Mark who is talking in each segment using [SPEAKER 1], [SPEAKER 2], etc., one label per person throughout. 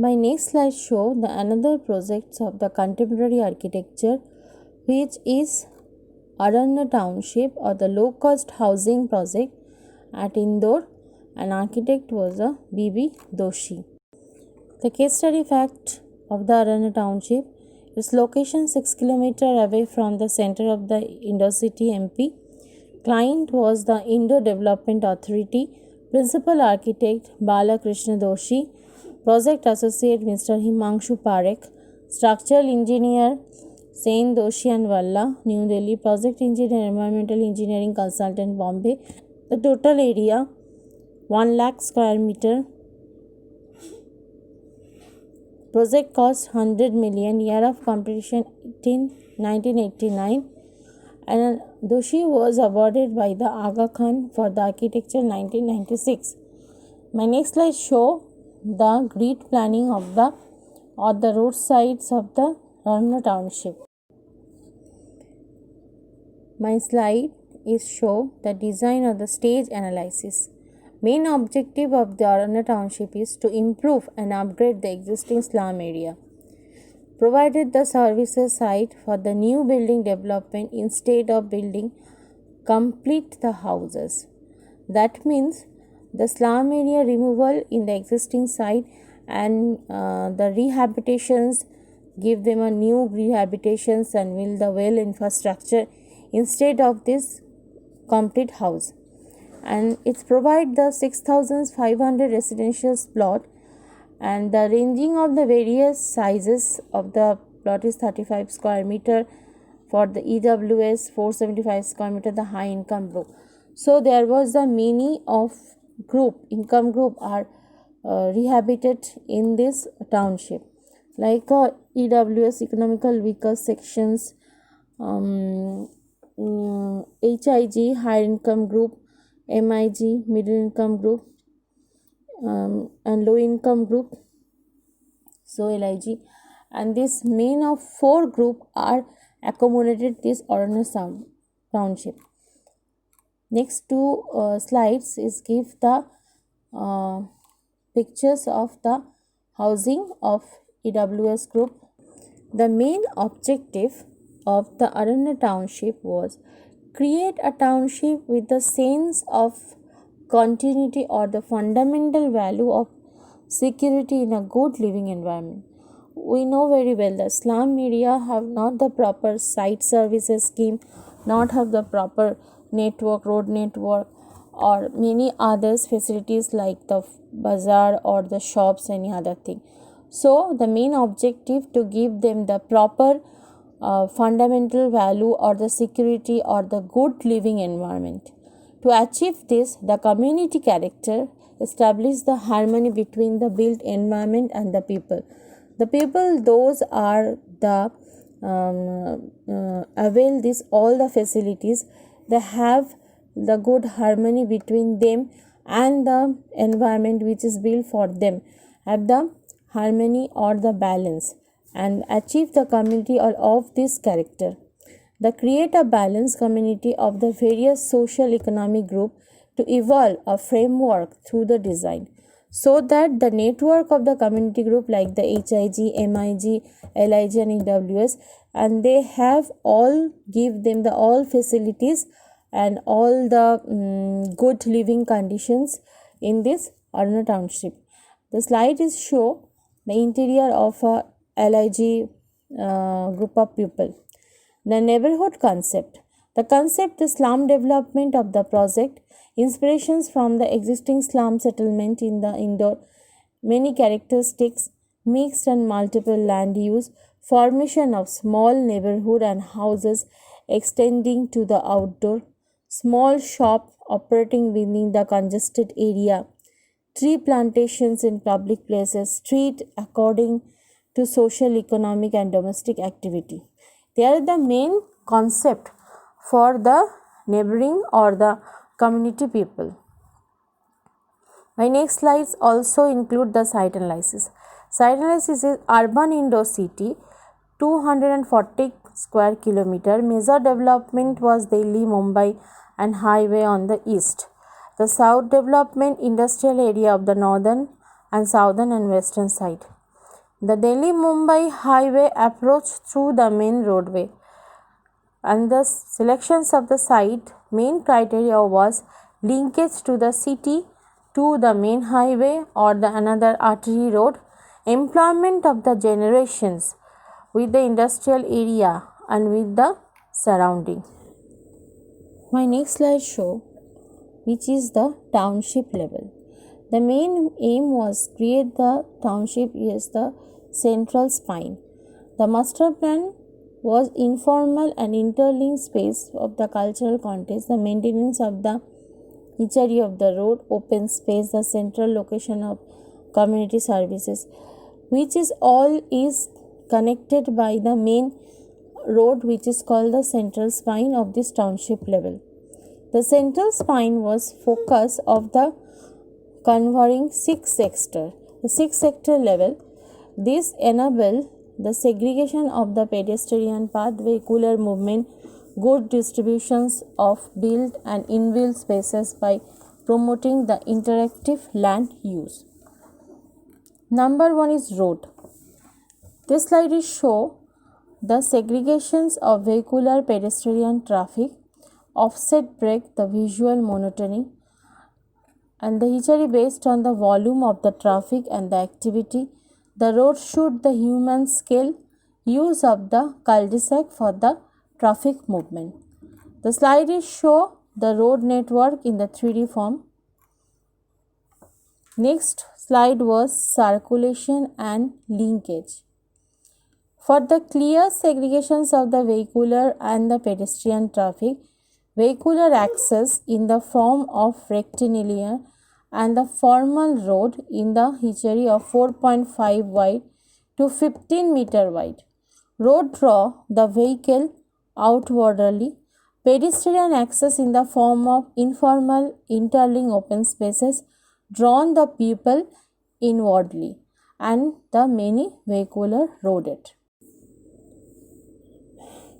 [SPEAKER 1] My next slide show the another projects of the contemporary architecture, which is Aranya Township or the low-cost housing project at Indore. An architect was a B.B. Doshi. The case study fact of the Aranya Township: its location 6 km away from the center of the Indore city MP. Client was the Indore Development Authority. Principal architect Balakrishna Doshi. Project associate Mr. Himanshu Parekh. Structural engineer Sain Doshi and Valla, New Delhi. Project engineer Environmental Engineering Consultant, Bombay. The total area 1 lakh square meter. Project cost 100 million. Year of completion 1989. And Doshi was awarded by the Aga Khan for the architecture 1996. My next slide show the grid planning of the road sides of the Aranya Township. My slide is show the design of the stage analysis. Main objective of the Aranya Township is to improve and upgrade the existing slum area. Provided the services site for the new building development instead of building complete the houses. That means the slum area removal in the existing site and the rehabilitations, give them a new rehabilitations and build the well infrastructure instead of this complete house. And it's provide the 6,500 residential plot, and the ranging of the various sizes of the plot is 35 square meter for the EWS, 475 square meter the high income group. So there was the many of income group are rehabilitated in this township, like EWS economical weaker sections, HIG high income group, MIG middle income group, and low income group, so LIG, and this main of 4 group are accommodated this Aranya Township. Next 2 slides is give the pictures of the housing of EWS group. The main objective of the Aranya Township was create a township with the sense of continuity or the fundamental value of security in a good living environment. We know very well that slum area have not the proper site services scheme, not have the proper network, road network, or many others facilities like the bazaar or the shops, any other thing. So the main objective to give them the proper fundamental value or the security or the good living environment. To achieve this, the community character establish the harmony between the built environment and the people. The people, those are the avail this all the facilities. They have the good harmony between them and the environment which is built for them. Have the harmony or the balance and achieve the community of this character. The create a balanced community of the various social economic group to evolve a framework through the design, so that the network of the community group like the HIG, MIG, LIG and EWS, and they have all give them the all facilities and all the good living conditions in this Aranya Township. The slide is show the interior of a LIG group of people. The neighborhood concept. The concept, the slum development of the project, inspirations from the existing slum settlement in the Indore, many characteristics, mixed and multiple land use, formation of small neighborhood and houses extending to the outdoor, small shop operating within the congested area, tree plantations in public places, street according to social, economic and domestic activity. They are the main concept for the neighboring or the community people. My next slides also include the site analysis. Site analysis is urban Indore city, 240 square kilometer. Major development was Delhi, Mumbai and highway on the east. The south development industrial area of the northern and southern and western side. The Delhi-Mumbai highway approached through the main roadway, and the selections of the site main criteria was linkage to the city, to the main highway or the another artery road, employment of the generations with the industrial area and with the surrounding. My next slide show which is the township level. The main aim was create the township as the central spine. The master plan was informal and interlinked space of the cultural context, the maintenance of the feature of the road, open space, the central location of community services, which is all is connected by the main road, which is called the central spine of this township level. The central spine was focus of the covering 6 sector. The 6 sector level, this enable the segregation of the pedestrian path, vehicular movement, good distributions of built and inbuilt spaces by promoting the interactive land use. Number 1 is road. This slide is show the segregations of vehicular pedestrian traffic, offset break the visual monotony, and the history based on the volume of the traffic and the activity. The road should the human scale use of the cul-de-sac for the traffic movement. The slide is show the road network in the 3D form. Next slide was circulation and linkage. For the clear segregations of the vehicular and the pedestrian traffic, vehicular access in the form of rectilinear and the formal road in the history of 4.5 wide to 15 meter wide. Road draw the vehicle outwardly. Pedestrian access in the form of informal interlinked open spaces drawn the people inwardly, and the many vehicular roaded.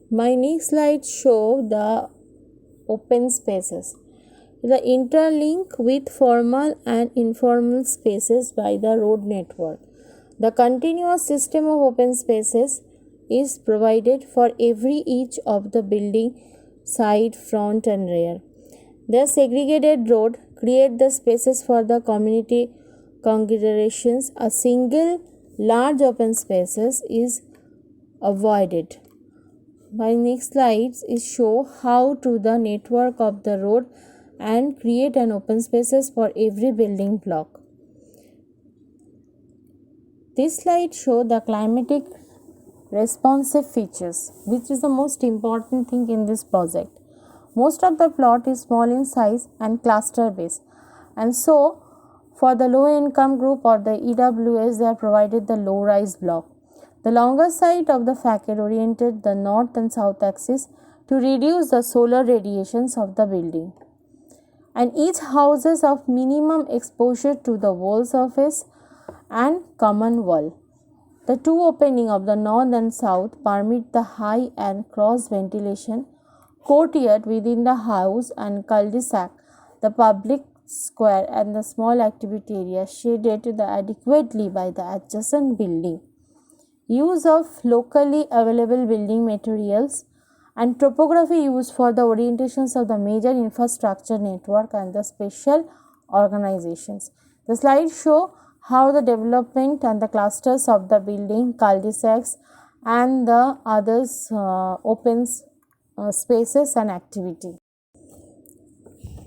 [SPEAKER 1] My next slide show the open spaces. The interlink with formal and informal spaces by the road network. The continuous system of open spaces is provided for every each of the building side, front and rear. The segregated road create the spaces for the community congregations. A single large open spaces is avoided. My next slides is show how to the network of the road and create an open spaces for every building block. This slide show the climatic responsive features, which is the most important thing in this project. Most of the plot is small in size and cluster based, and so for the low income group or the EWS, they are provided the low rise block. The longer side of the facade oriented the north and south axis to reduce the solar radiations of the building, and each houses of minimum exposure to the wall surface and common wall. The two opening of the north and south permit the high and cross ventilation, courtyard within the house and cul-de-sac, the public square and the small activity area shaded adequately by the adjacent building. Use of locally available building materials and topography used for the orientations of the major infrastructure network and the special organizations. The slide show how the development and the clusters of the building, cul-de-sacs and the others open spaces and activity.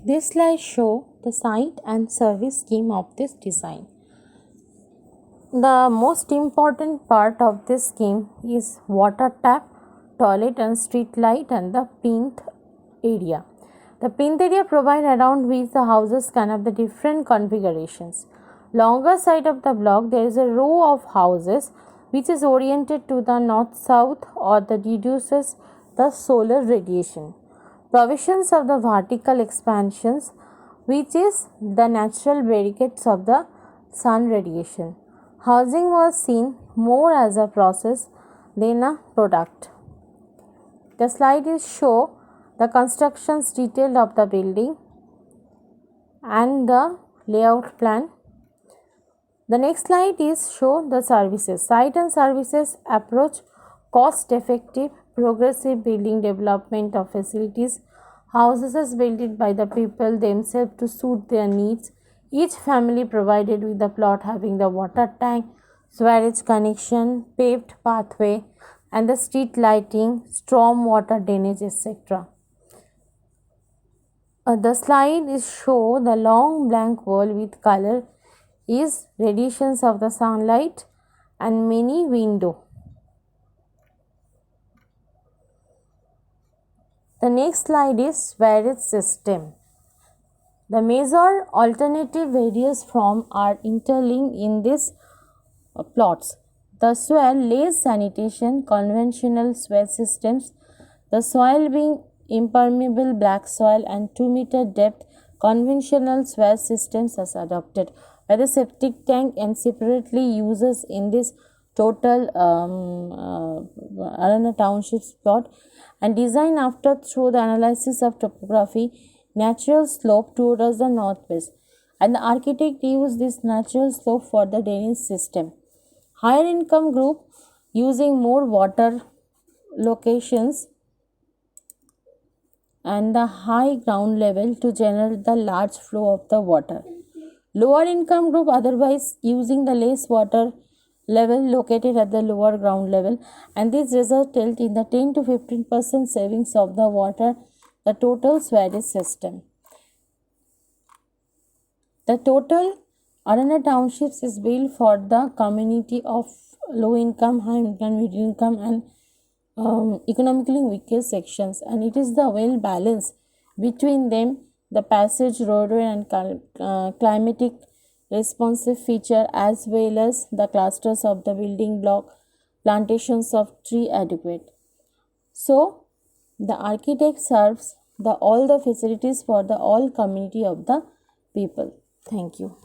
[SPEAKER 1] This slide show the site and service scheme of this design. The most important part of this scheme is water tap, toilet and street light and the plinth area. The plinth area provide around which the houses can have the different configurations. Longer side of the block, there is a row of houses which is oriented to the north-south or that reduces the solar radiation. Provisions of the vertical expansions, which is the natural barricades of the sun radiation. Housing was seen more as a process than a product. The slide is show the constructions detail of the building and the layout plan. The next slide is show the services. Site and services approach cost effective, progressive building development of facilities. Houses is built by the people themselves to suit their needs. Each family provided with the plot having the water tank, sewage connection, paved pathway, and the street lighting, storm water drainage, etc. The slide is show the long blank wall with color is radiations of the sunlight and many window. The next slide is sewage system. The major alternative various form are interlinked in these plots. The soil lays sanitation, conventional sewage systems, the soil being impermeable black soil and 2-meter depth conventional sewage systems as adopted by the septic tank and separately uses in this total Arana Township's plot and design after through the analysis of topography natural slope towards the northwest and the architect used this natural slope for the drainage system. Higher income group using more water locations and the high ground level to generate the large flow of the water. Lower income group otherwise using the less water level located at the lower ground level and this resulted in the 10 to 15% savings of the water, the total sewage system. The total Arana Townships is built for the community of low income, high income, middle income and economically weaker sections and it is the well balance between them the passage roadway and climatic responsive feature as well as the clusters of the building block plantations of tree adequate. So the architect serves the all the facilities for the all community of the people. Thank you.